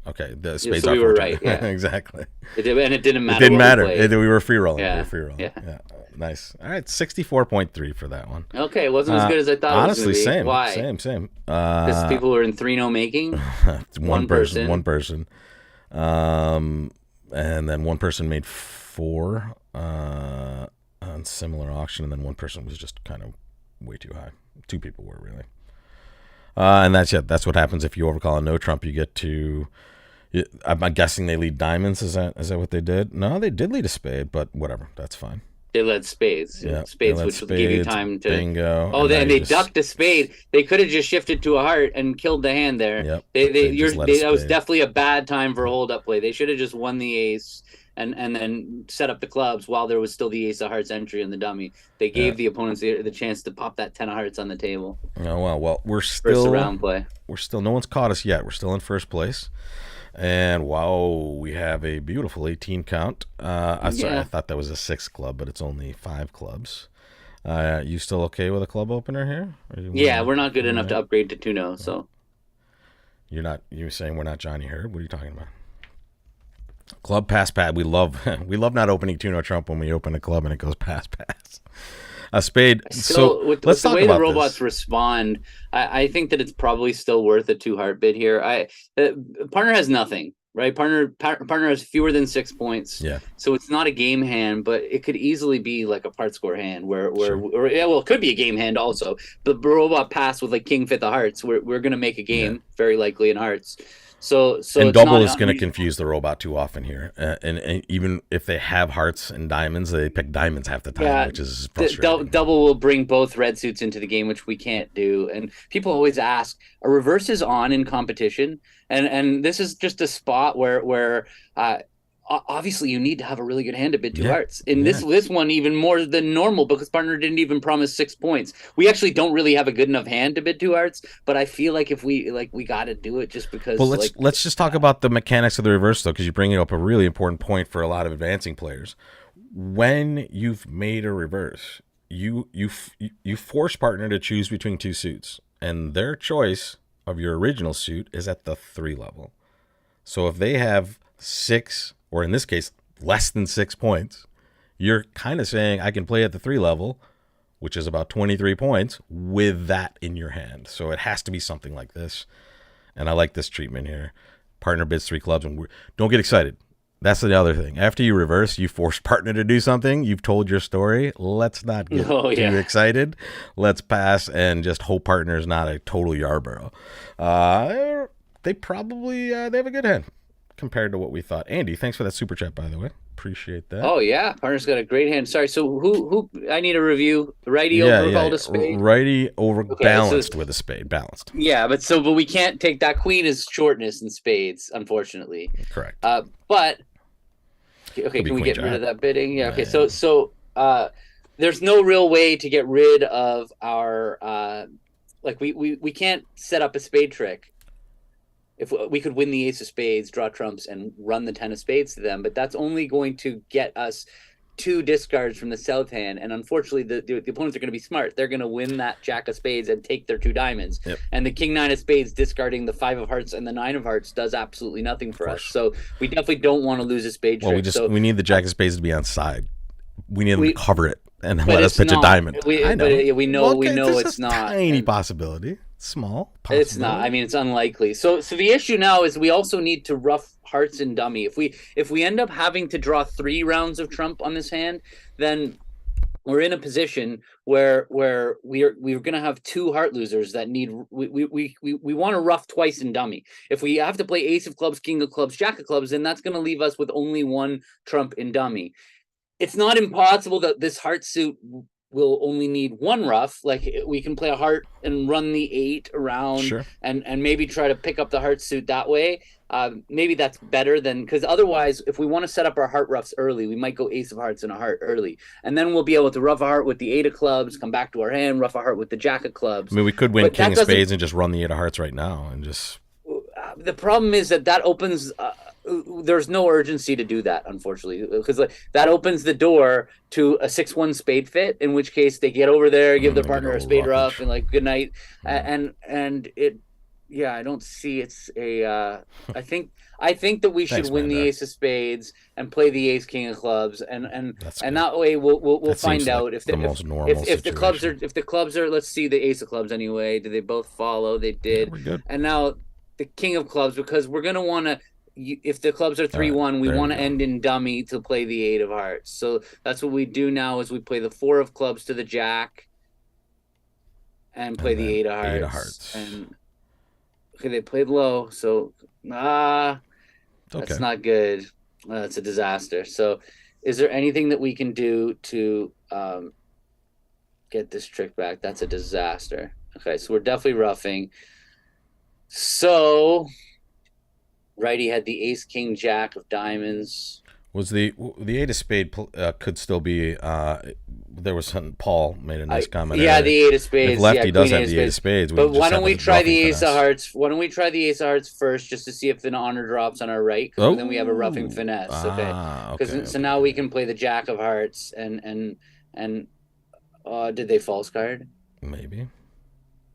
Okay, the spades so are we were right. Yeah, exactly. And it didn't matter. It didn't matter. We were free rolling. Yeah. We were free rolling. Yeah. Nice. All right, 64.3 for that one. Okay, it wasn't as good as I thought. Honestly, it was same. Why? Same. Because people were in 3-0 making. One person. And then one person made 4 on similar auction, and then one person was just kind of way too high. 2 people were really. And that's it. That's what happens if you overcall a no trump. You get to. I'm guessing they lead diamonds. Is that what they did? No, they did lead a spade, but whatever. That's fine. They led spades. Yeah, spades, which will give you time to bingo. Oh, they ducked a spade. They could have just shifted to a heart and killed the hand there. Yep. That was definitely a bad time for hold up play. They should have just won the ace and then set up the clubs while there was still the ace of hearts entry in the dummy. They gave the opponents the chance to pop that 10 of hearts on the table. Oh well, we're still first round play. We're still no one's caught us yet. We're still in first place. And wow, we have a beautiful 18 count. I thought that was a 6 club, but it's only 5 clubs. You still okay with a club opener here? We're not good enough to upgrade to 2-0. So you're saying we're not Johnny Hurd? What are you talking about? Club pass pad. We love not opening 2-0 trump when we open a club and it goes pass. A spade. Let's talk about the way the robots respond. I think that it's probably still worth a 2 heart bid here. Partner has nothing, right? Partner has fewer than 6 points. Yeah. So it's not a game hand, but it could easily be like a part score hand it could be a game hand also. But the robot pass with like king fifth of hearts. We're gonna make a game very likely in hearts. So and double is going to confuse the robot too often here, and even if they have hearts and diamonds, they pick diamonds half the time, which is frustrating. Double will bring both red suits into the game, which we can't do. And people always ask, are reverses on in competition? And this is just a spot where obviously you need to have a really good hand to bid 2 hearts. In this one, even more than normal, because partner didn't even promise 6 points. We actually don't really have a good enough hand to bid 2 hearts, but I feel like if we got to do it just because. Well, let's just talk about the mechanics of the reverse though, because you're bringing up a really important point for a lot of advancing players. When you've made a reverse, you force partner to choose between 2 suits, and their choice of your original suit is at the 3 level. So if they have 6, or in this case, less than 6 points, you're kind of saying I can play at the 3 level, which is about 23 points, with that in your hand. So it has to be something like this. And I like this treatment here. Partner bids 3 clubs, and don't get excited. That's the other thing. After you reverse, you force partner to do something. You've told your story. Let's not get too excited. Let's pass and just hope partner is not a total Yarborough. They probably they have a good hand compared to what we thought. Andy, thanks for that super chat, by the way. Appreciate that. Oh yeah, partner's got a great hand. Sorry, so who I need a review. Righty overcalled a spade. Righty balanced with a spade, balanced. Yeah, but we can't take that queen as shortness in spades, unfortunately. Correct. But okay, can we get rid of that bidding? Yeah. Okay, so there's no real way to get rid of our like we can't set up a spade trick. If we could win the ace of spades, draw trumps, and run the 10 of spades to them, but that's only going to get us 2 discards from the south hand, and unfortunately the opponents are going to be smart. They're going to win that jack of spades and take their 2 diamonds. Yep. And the king 9 of spades discarding the 5 of hearts and the 9 of hearts does absolutely nothing for us. So we definitely don't want to lose a spade trick. We need the jack of spades to be on side. We need them to cover it and let us pitch a diamond. I know. But we know it's not. Tiny possibility. Small possibility. It's not. I mean, it's unlikely. So the issue now is we also need to rough hearts and dummy. If we end up having to draw 3 rounds of trump on this hand, then we're in a position where we're going to have 2 heart losers that need we want to rough twice in dummy. If we have to play ace of clubs, king of clubs, jack of clubs, then that's going to leave us with only 1 trump in dummy. It's not impossible that this heart suit will only need 1 rough. Like we can play a heart and run the 8 around, sure, and maybe try to pick up the heart suit that way. Maybe that's better than, because otherwise, if we want to set up our heart roughs early, we might go ace of hearts and a heart early, and then we'll be able to rough a heart with the 8 of clubs, come back to our hand, rough a heart with the jack of clubs. I mean, we could win king of spades and just run the 8 of hearts right now and just. The problem is that opens. There's no urgency to do that, unfortunately, because that opens the door to a 6-1 spade fit, in which case they get over there, give their partner a spade rough, and like good night, and it. Yeah, I don't see it's a. I think that we should win the ace of spades and play the ace king of clubs, and that way we'll find out if the clubs are, let's see the ace of clubs anyway. Do they both follow? They did, we're good. And now the king of clubs, because we're gonna want to. If the clubs are 3-1, we want to end in dummy to play the 8 of hearts. So that's what we do now, is we play the 4 of clubs to the jack and play the 8 of hearts. 8 of hearts. And okay, they played low, so that's not good. It's a disaster. So is there anything that we can do to get this trick back? That's a disaster. Okay, so we're definitely roughing. So righty had the ace king jack of diamonds. Was the 8 of spade could still be there was some, Paul made a nice comment. Yeah, the 8 of spades. If lefty does have the 8 of spades, but why don't we try the ace of hearts? Why don't we try the ace of hearts first, just to see if an honor drops on our right? Because then we have a roughing finesse. Okay. So now we can play the jack of hearts and did they false card? Maybe.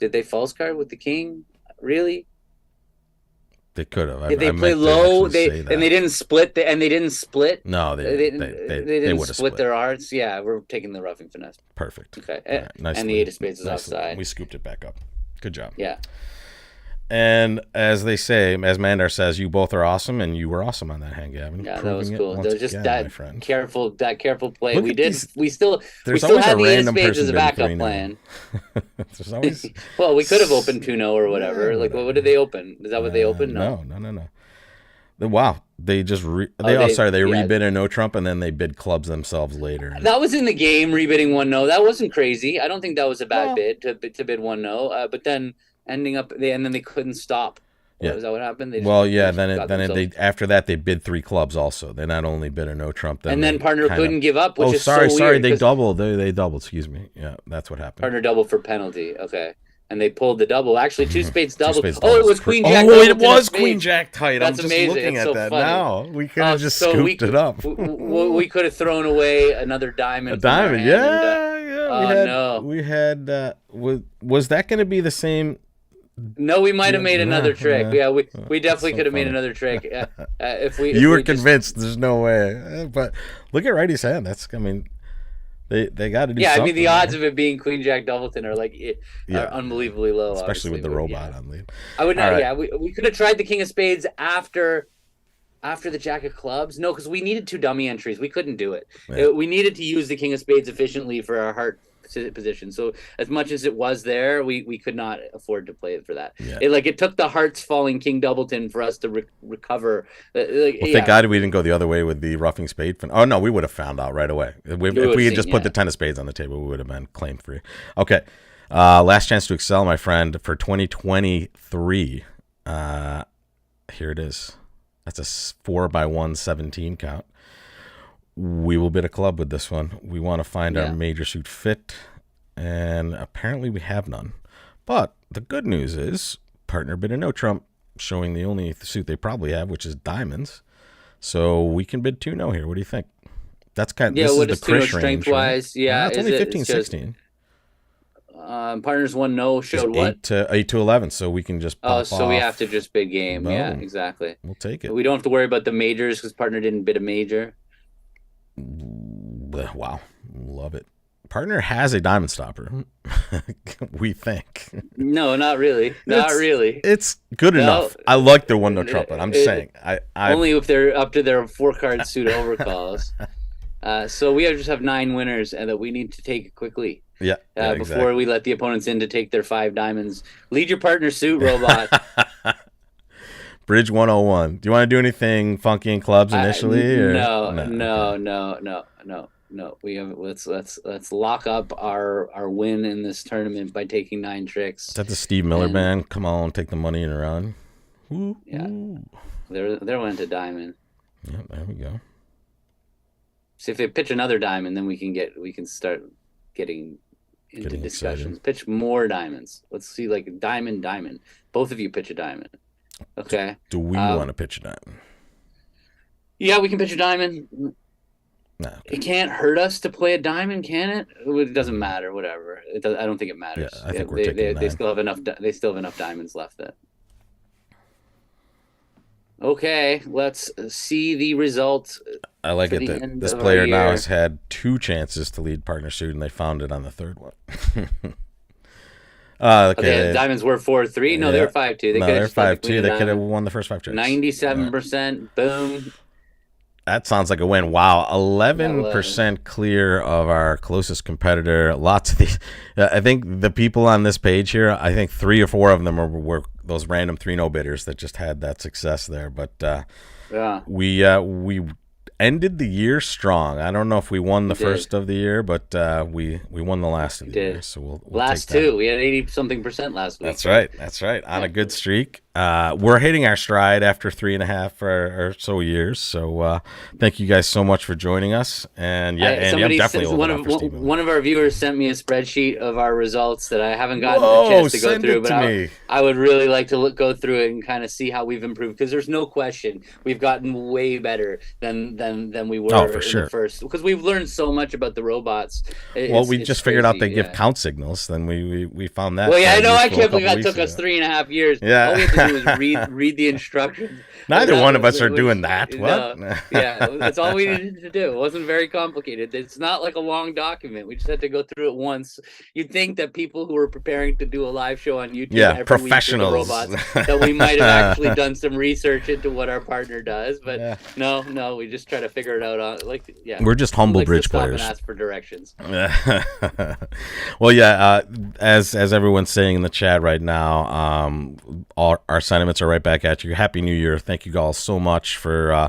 Did they false card with the king? Really? They could have. Did they play low? They didn't split. They didn't split. No, they didn't split their hearts. Yeah, we're taking the roughing finesse. Perfect. Okay, right. And the 8 of spades is offside. We scooped it back up. Good job. Yeah. And as they say, as Mandar says, you both are awesome, and you were awesome on that hand, Gavin. Yeah, that was cool. There was just that careful play. Look, we still had the 8 of spades as a backup 3-0. plan. There's always. Well, we could have opened 2-0 or whatever. Yeah, like, what did they open? Is that what they opened? No. Wow, they just they rebid a no trump, and then they bid clubs themselves later. That was in the game, rebidding 1-0. That wasn't crazy. I don't think that was a bad bid to bid 1-0. But then ending up, then they couldn't stop. Yeah. Is that what happened? After that they bid 3 clubs also. They not only bid a no trump, then partner couldn't give up. Which is sorry, so weird, they doubled. They doubled. Excuse me. Yeah, that's what happened. Partner doubled for penalty. Okay. And they pulled the double. Actually, 2 spades doubled. It was queen jack. Oh, it was queen jack tight. That's I'm just amazing. looking it's at so that funny. now. We could have just scooped it up. We could have thrown away another diamond. A diamond, We had. Was that going to be the same? No, we might have made another trick. Yeah, we definitely could have made another trick. If we were convinced, there's no way. But look at righty's hand. They got to do something. Yeah, I mean, the odds of it being queen jack doubleton are are unbelievably low, especially with the robot on lead. I would not. Right. Yeah, we could have tried the king of spades after the jack of clubs. No, because we needed 2 dummy entries. We couldn't do it. Yeah. We needed to use the king of spades efficiently for our heart position. So as much as it was there, we could not afford to play it for that. Yeah. It took the hearts falling king doubleton for us to recover. Thank God we didn't go the other way with the roughing spade. Oh no, we would have found out right away. If we had just put the 10 of spades on the table, we would have been claim free. Okay, last chance to excel, my friend, for 2023. Here it is. That's a 4x1 17 count. We will bid a club with this one. We want to find our Yeah. major suit fit, and apparently we have none. But the good news is partner bid a no trump, showing the only suit they probably have, which is diamonds. So we can bid 2 no here. What do you think? That's kind. Yeah, This is what the is Tuno Krish range, strength right? wise? Yeah, It's is only it? 15, It's just 16. partners one no It's showed what? 8 to 11. So we can just Oh, pop so we off. have to just bid game. Yeah, Boom. exactly. We'll take it. We don't have to worry about the majors because partner didn't bid a major. Wow, love it. Partner has a diamond stopper. We think. No, not really. Not really. It's good No, enough. I like their 1 no trumpet. I'm just saying. I only if they're up to their 4-card suit overcalls. So we just have 9 winners, and that we need to take quickly. yeah, Before exactly. we let the opponents in to take their 5 diamonds. Lead your partner suit, robot. Bridge 101. Do you want to do anything funky in clubs initially? No. We have let's lock up our win in this tournament by taking 9 tricks. Is that the Steve Miller And- band? Come on, take the money and run. Ooh, Yeah. ooh. They're went to diamond. Yeah, there we go. So if they pitch another diamond, then we can start getting into Getting discussions. excited. Pitch more diamonds. Let's see, like diamond. Both of you pitch a diamond. Okay. Do we want to pitch a diamond? Yeah, we can pitch a diamond. No. It can't hurt us to play a diamond, can it? It doesn't matter. Whatever. I don't think it matters. Yeah, I think we're taking they 9. still have enough. They still have enough diamonds left. Then. Okay, let's see the results. I like for it the that end this of our player now year. has had 2 chances to lead partner suit, and they found it on the 3rd one. Okay. Diamonds were 4-3. No, they were 5-2. They No, could they're have still 5-2. completed They could have diamond. won the first 5 tricks. 97%. Boom. That sounds like a win. Wow, 11% clear of our closest competitor. Lots of these. I think the people on this page here, I think 3 or 4 of them were those random 3 no bidders that just had that success there. But Yeah. we ended the year strong. I don't know if we won the We did. first of the year, but we won the last of the did. year. So we'll Last take that. 2. We had 80-something% last week. That's right. On a good streak. We're hitting our stride after 3.5 or so years. So thank you guys so much for joining us. And yeah, Andy, I'm definitely old enough for Steve Miller. one of our viewers sent me a spreadsheet of our results that I haven't gotten Whoa, a chance to go send through, it but to me. I would really like to go through it and kind of see how we've improved, because there's no question we've gotten way better than we were Oh, for in sure. the first, because we've learned so much about the robots. We just figured out they crazy, give yeah. count signals. Then we found that. Well, yeah, I know. I useful a can't believe couple that took weeks us ago. 3.5 years. Yeah. All we have to do is read the instructions. Neither That one of was- us are was- doing that. What? No, yeah, that's all we needed to do. It wasn't very complicated. It's not like a long document. We just had to go through it once. You'd think that people who are preparing to do a live show on YouTube Yeah, every professionals. week with the robots, that we might have actually done some research into what our partner does. But Yeah. no, we just try to figure it out on We're just humble likes to bridge stop players. and ask for directions. Well, yeah. As everyone's saying in the chat right now, our sentiments are right back at you. Happy New Year! Thank you all so much for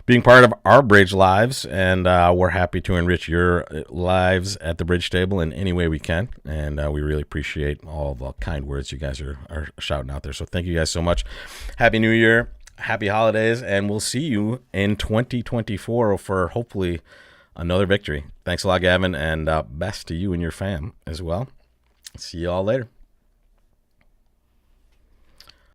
being part of our bridge lives, and we're happy to enrich your lives at the bridge table in any way we can. And we really appreciate all the kind words you guys are shouting out there. So thank you guys so much. Happy New Year! Happy holidays, and we'll see you in 2024 for hopefully another victory. Thanks a lot, Gavin, and best to you and your fam as well. See you all later.